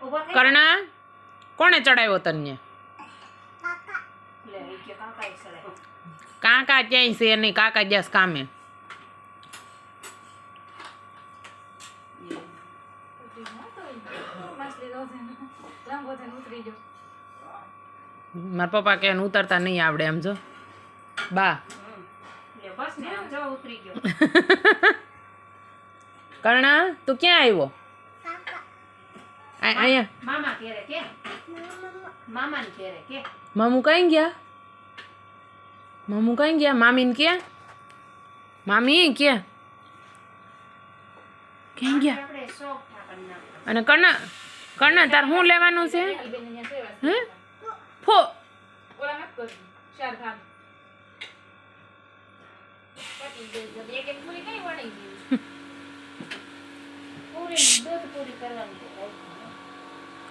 કર્ણા કોણે ચડાવ્યો તને? કાકા ક્યાંય છે નહીં, કાકા ગયા છે કામે. મારા પપ્પા કે ઉતરતા નહીં આવડે એમ જો બા. કર્ણા તું ક્યાં આવ્યો? અહીંયા મામુ કઈ ગયા? મામુ કઈ ગયા? મામીને કે મામી ક્યાં ક્યાં ગયા? અને કર્ણા કર્ણા તાર શું લેવાનું છે? હે ફો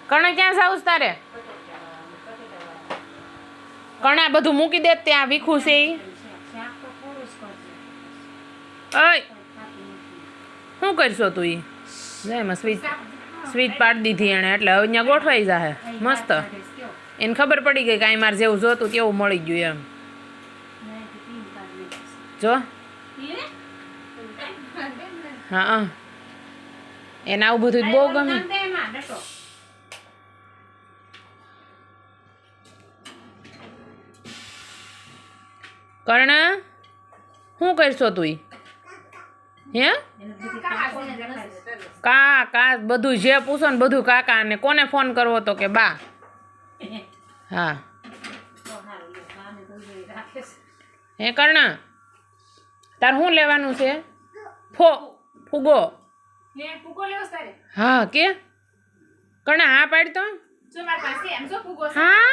કર્ણા ક્યાં સાઉસ તારે? કર્ણા બધું મૂકી દે ત્યાં વીખું છે. ઓય શું કરશો તું? એમાં સ્વીચ પાડી દીધી એણે એટલે હવે અહીંયા ગોઠવાઈ જાહે મસ્ત. એને ખબર પડી ગઈ કાંઈ મારે જેવું જોતું તેવું મળી ગયું એમ જો. હા એને આવું બધું બહુ ગમે. કર્ણા શું કરશો તું? હે કાકા બધું જે પૂછો ને બધું કાકા. ને કોને ફોન કરવો તો કે બા. હા હે કર્ણા તાર શું લેવાનું છે? ફૂગો. હા કે કર્ણા હા પાડ તો. હા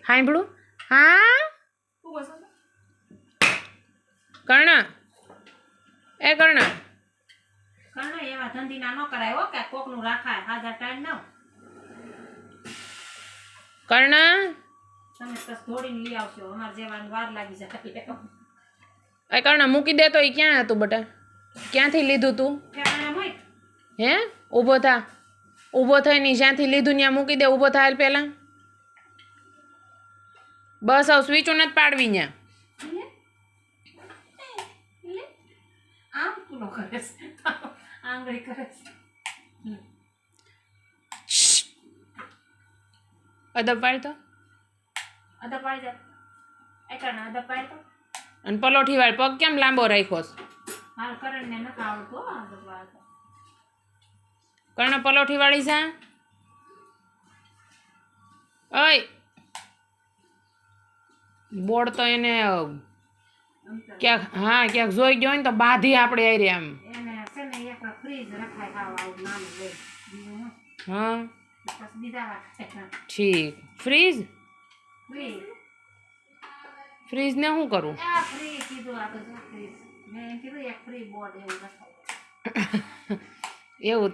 સાંભળું. હા કર્ણા એ કર્ણા એવા ધંધીના ન કરાય હો કે કોકનું રાખાય હાજર ટાઈમ ન. કર્ણા તમે બસ દોડીને લઈ આવશો, અમાર જેવાની વાર લાગી જાય. એ કર્ણા મૂકી દે તો. એ ક્યાં હતું બટા? ક્યાંથી લીધું તું? હે ઊભો થા. ઊભો થઈને જ્યાંથી લીધું ત્યાં મૂકી દે. ઊભો થાય પેલા બસ હવે સ્વિચ નથી પાડવી ત્યાં. આમ કુનો કરે છે આંગળી કરે છે. અદબ પાડ તો. અદબ પાડી જા. એકana અદબ પાડી તો. અને પલોઠી વાળ પગ કેમ લાંબો રાખ્યો છે? હાલ કરણને ન આવડતો અદબ વાળતો. કર્ણા પલોઠી વાળી છે. ઓય બોર્ડ તો એને ક્યાંક હા ક્યાંક જોઈ ગયો ને તો બાધી આપણે આવી રહ્યા એમ. એને છે ને એક ફ્રીજ રખાય ખાવ આવું નાનું લઈ. હા પછી બીજા રાખે. ઠીક. ફ્રીજ ફ્રીજ ફ્રીજ ને શું કરું? આ ફ્રી કીધું આ તો ફ્રીજ મેં કીધું એક ફ્રી બોર્ડ એવું રખાય એવું